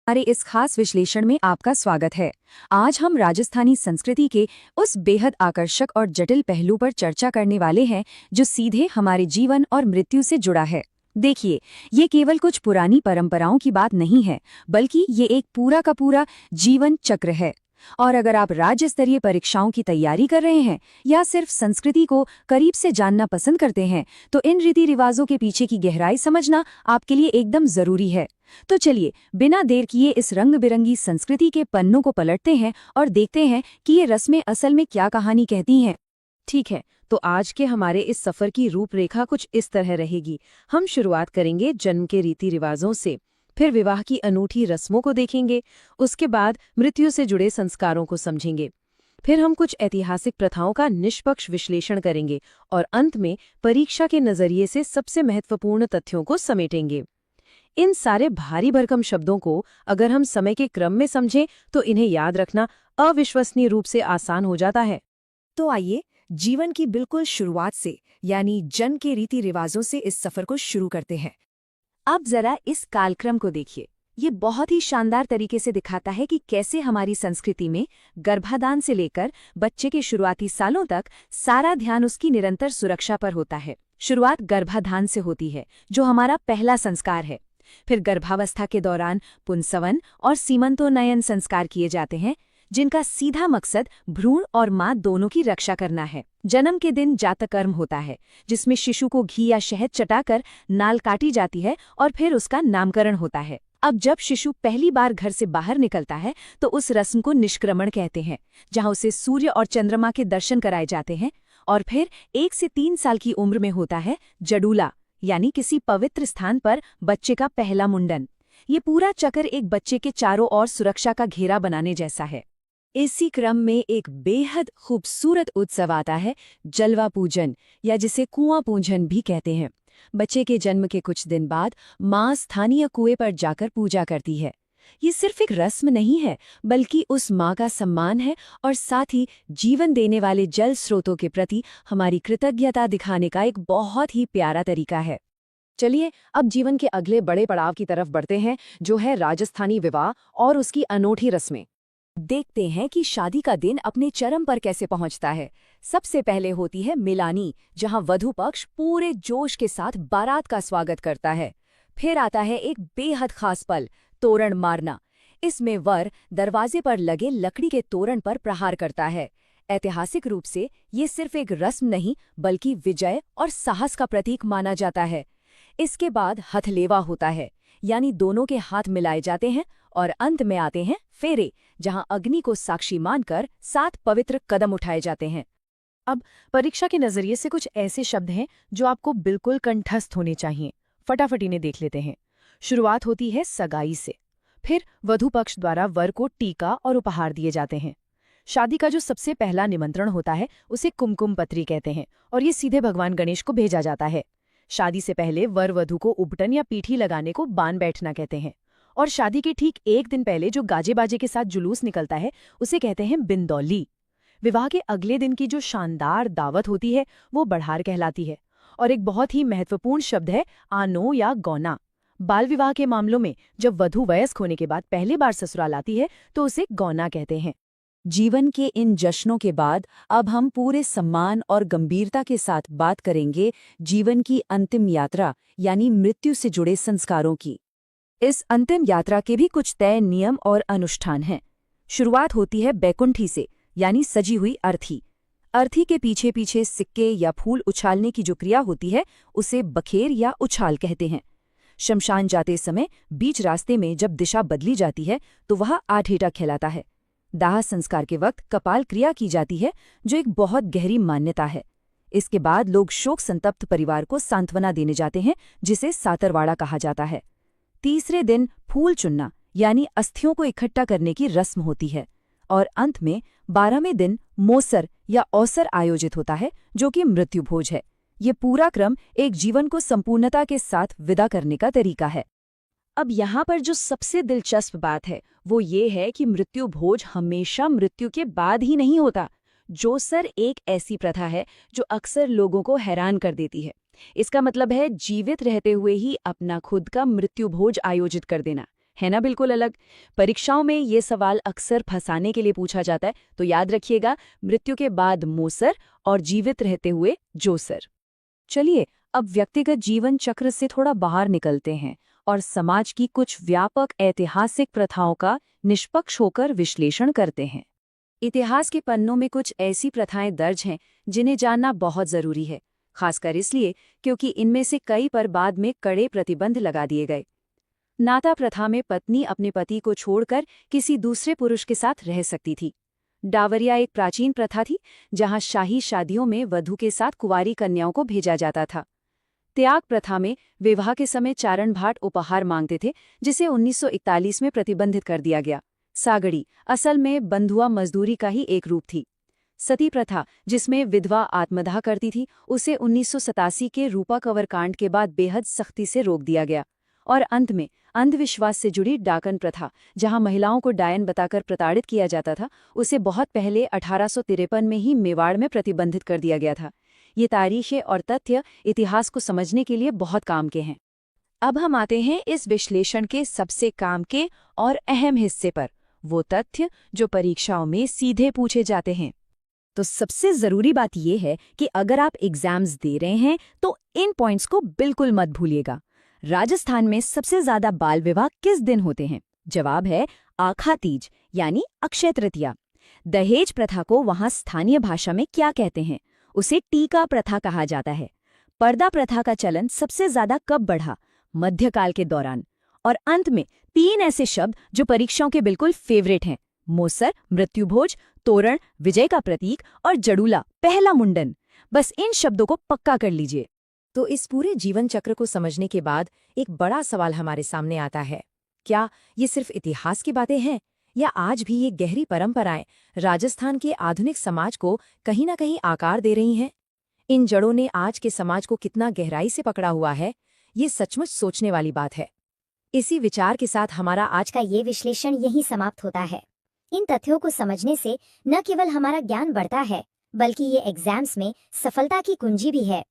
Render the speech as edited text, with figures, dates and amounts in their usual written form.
हमारे इस खास विश्लेषण में आपका स्वागत है। आज हम राजस्थानी संस्कृति के उस बेहद आकर्षक और जटिल पहलू पर चर्चा करने वाले हैं जो सीधे हमारे जीवन और मृत्यु से जुड़ा है। देखिए, ये केवल कुछ पुरानी परंपराओं की बात नहीं है, बल्कि ये एक पूरा का पूरा जीवन चक्र है। और अगर आप राज्य स्तरीय परीक्षाओं की तैयारी कर रहे हैं या सिर्फ संस्कृति को करीब से जानना पसंद करते हैं, तो इन रीति रिवाजों के पीछे की गहराई समझना आपके लिए एकदम जरूरी है। तो चलिए, बिना देर किए इस रंग बिरंगी संस्कृति के पन्नों को पलटते हैं और देखते हैं कि ये रस्में असल में क्या कहानी कहती हैं। ठीक है, तो आज के हमारे इस सफर की रूपरेखा कुछ इस तरह रहेगी। हम शुरुआत करेंगे जन्म के रीति रिवाजों से, फिर विवाह की अनूठी रस्मों को देखेंगे, उसके बाद मृत्यु से जुड़े संस्कारों को समझेंगे, फिर हम कुछ ऐतिहासिक प्रथाओं का निष्पक्ष विश्लेषण करेंगे और अंत में परीक्षा के नजरिए से सबसे महत्वपूर्ण तथ्यों को समेटेंगे। इन सारे भारी भरकम शब्दों को अगर हम समय के क्रम में समझें तो इन्हें याद रखना अविश्वसनीय रूप से आसान हो जाता है। तो आइए, जीवन की बिल्कुल शुरुआत से यानी जन्म के रीति रिवाजों से इस सफर को शुरू करते हैं। अब जरा इस कालक्रम को देखिए। ये बहुत ही शानदार तरीके से दिखाता है कि कैसे हमारी संस्कृति में गर्भाधान से लेकर बच्चे के शुरुआती सालों तक सारा ध्यान उसकी निरंतर सुरक्षा पर होता है। शुरुआत गर्भाधान से होती है, जो हमारा पहला संस्कार है। फिर गर्भावस्था के दौरान पुंसवन और सीमंतोन्नयन संस्कार किए जाते हैं, जिनका सीधा मकसद भ्रूण और मां दोनों की रक्षा करना है। जन्म के दिन जातकर्म होता है, जिसमें शिशु को घी या शहद चटाकर नाल काटी जाती है और फिर उसका नामकरण होता है। अब जब शिशु पहली बार घर से बाहर निकलता है तो उस रस्म को निष्क्रमण कहते हैं, जहां उसे सूर्य और चंद्रमा के दर्शन कराए जाते हैं। और फिर 1 से 3 साल की उम्र में होता है जडूला, यानी किसी पवित्र स्थान पर बच्चे का पहला मुंडन। ये पूरा चक्र एक बच्चे के चारों ओर सुरक्षा का घेरा बनाने जैसा है। इसी क्रम में एक बेहद खूबसूरत उत्सव आता है, जलवा पूजन, या जिसे कुआं पूजन भी कहते हैं। बच्चे के जन्म के कुछ दिन बाद मां स्थानीय कुएं पर जाकर पूजा करती है। ये सिर्फ एक रस्म नहीं है, बल्कि उस मां का सम्मान है और साथ ही जीवन देने वाले जल स्रोतों के प्रति हमारी कृतज्ञता दिखाने का एक बहुत ही प्यारा तरीका है। चलिए, अब जीवन के अगले बड़े पड़ाव की तरफ बढ़ते हैं, जो है राजस्थानी विवाह और उसकी अनोखी रस्में। देखते हैं कि शादी का दिन अपने चरम पर कैसे पहुंचता है। सबसे पहले होती है मिलानी, जहां वधू पक्ष पूरे जोश के साथ बारात का स्वागत करता है। फिर आता है एक बेहद खास पल, तोरण मारना। इसमें वर दरवाजे पर लगे लकड़ी के तोरण पर प्रहार करता है। ऐतिहासिक रूप से ये सिर्फ एक रस्म नहीं, बल्कि विजय और साहस का प्रतीक माना जाता है। इसके बाद हथलेवा होता है, यानी दोनों के हाथ मिलाए जाते हैं। और अंत में आते हैं फेरे, जहां अग्नि को साक्षी मानकर 7 पवित्र कदम उठाए जाते हैं। अब परीक्षा के नजरिए से कुछ ऐसे शब्द हैं जो आपको बिल्कुल कंठस्थ होने चाहिए। फटाफट इन्हें देख लेते हैं। शुरुआत होती है सगाई से, फिर वधू पक्ष द्वारा वर को टीका और उपहार दिए जाते हैं। शादी का जो सबसे पहला निमंत्रण होता है उसे कुमकुम पत्री कहते हैं, और ये सीधे भगवान गणेश को भेजा जाता है। शादी से पहले वर वधू को उपटन या पीठी लगाने को बान बैठना कहते हैं। और शादी के ठीक 1 दिन पहले जो गाजे बाजे के साथ जुलूस निकलता है उसे कहते हैं बिंदौली। विवाह के अगले दिन की जो शानदार दावत होती है वो बढ़ार कहलाती है। और एक बहुत ही महत्वपूर्ण शब्द है आनो या गौना। बाल विवाह के मामलों में जब वधू वयस्क होने के बाद पहली बार ससुराल आती है तो उसे गौना कहते हैं। जीवन के इन जश्नों के बाद अब हम पूरे सम्मान और गंभीरता के साथ बात करेंगे जीवन की अंतिम यात्रा यानी मृत्यु से जुड़े संस्कारों की। इस अंतिम यात्रा के भी कुछ तय नियम और अनुष्ठान हैं। शुरुआत होती है बैकुंठी से, यानी सजी हुई अर्थी। अर्थी के पीछे पीछे सिक्के या फूल उछालने की जो क्रिया होती है उसे बखेर या उछाल कहते हैं। शमशान जाते समय बीच रास्ते में जब दिशा बदली जाती है तो वह आठेटा कहलाता है। दाह संस्कार के वक्त कपाल क्रिया की जाती है, जो एक बहुत गहरी मान्यता है। इसके बाद लोग शोक संतप्त परिवार को सांत्वना देने जाते हैं, जिसे सातरवाड़ा कहा जाता है। तीसरे दिन फूल चुनना यानी अस्थियों को इकट्ठा करने की रस्म होती है। और अंत में 12वें दिन मोसर या अवसर आयोजित होता है, जो कि मृत्यु भोज है। ये पूरा क्रम एक जीवन को संपूर्णता के साथ विदा करने का तरीका है। अब यहाँ पर जो सबसे दिलचस्प बात है वो ये है कि मृत्यु भोज हमेशा मृत्यु के बाद ही नहीं होता। जोसर एक ऐसी प्रथा है जो अक्सर लोगों को हैरान कर देती है। इसका मतलब है जीवित रहते हुए ही अपना खुद का मृत्यु भोज आयोजित कर देना। है ना बिल्कुल अलग। परीक्षाओं में ये सवाल अक्सर फंसाने के लिए पूछा जाता है, तो याद रखिएगा, मृत्यु के बाद मोसर और जीवित रहते हुए जोसर। चलिए अब व्यक्तिगत जीवन चक्र से थोड़ा बाहर निकलते हैं और समाज की कुछ व्यापक ऐतिहासिक प्रथाओं का निष्पक्ष होकर विश्लेषण करते हैं। इतिहास के पन्नों में कुछ ऐसी प्रथाएं दर्ज हैं जिन्हें जानना बहुत जरूरी है, खासकर इसलिए क्योंकि इनमें से कई पर बाद में कड़े प्रतिबंध लगा दिए गए। नाता प्रथा में पत्नी अपने पति को छोड़कर किसी दूसरे पुरुष के साथ रह सकती थी। डावरिया एक प्राचीन प्रथा थी जहां शाही शादियों में वधू के साथ कुंवारी कन्याओं को भेजा जाता था। त्याग प्रथा में विवाह के समय चारण भाट उपहार मांगते थे, जिसे 1941 में प्रतिबंधित कर दिया गया। सागड़ी असल में बंधुआ मजदूरी का ही एक रूप थी। सती प्रथा, जिसमें विधवा आत्मदाह करती थी, उसे 1987 के रूपा कवर कांड के बाद बेहद सख्ती से रोक दिया गया। और अंत में अंधविश्वास से जुड़ी डाकन प्रथा, जहां महिलाओं को डायन बताकर प्रताड़ित किया जाता था, उसे बहुत पहले 1853 में ही मेवाड़ में प्रतिबंधित कर दिया गया था। ये तारीखें और तथ्य इतिहास को समझने के लिए बहुत काम के हैं। अब हम आते हैं इस विश्लेषण के सबसे काम के और अहम हिस्से पर, वो तथ्य जो परीक्षाओं में सीधे पूछे जाते हैं। तो सबसे जरूरी बात यह है कि अगर आप एग्जाम्स दे रहे हैं तो इन पॉइंट्स को बिल्कुल मत भूलिएगा। राजस्थान में सबसे ज्यादा बाल विवाह किस दिन होते हैं? जवाब है आखा तीज यानी अक्षय तृतीया। दहेज प्रथा को वहां स्थानीय भाषा में क्या कहते हैं? उसे टीका प्रथा कहा जाता है। पर्दा प्रथा का चलन सबसे ज्यादा कब बढ़ा? मध्यकाल के दौरान। और अंत में 3 ऐसे शब्द जो परीक्षाओं के बिल्कुल फेवरेट हैं: मोसर, मृत्युभोज, तोरण, विजय का प्रतीक, और जड़ूला, पहला मुंडन। बस इन शब्दों को पक्का कर लीजिए। तो इस पूरे जीवन चक्र को समझने के बाद एक बड़ा सवाल हमारे सामने आता है, क्या ये सिर्फ इतिहास की बातें हैं या आज भी ये गहरी परंपराएं राजस्थान के आधुनिक समाज को कहीं ना कहीं आकार दे रही हैं? इन जड़ों ने आज के समाज को कितना गहराई से पकड़ा हुआ है, ये सचमुच सोचने वाली बात है। इसी विचार के साथ हमारा आज का ये विश्लेषण यही समाप्त होता है। इन तथ्यों को समझने से न केवल हमारा ज्ञान बढ़ता है, बल्कि ये एग्जाम्स में सफलता की कुंजी भी है।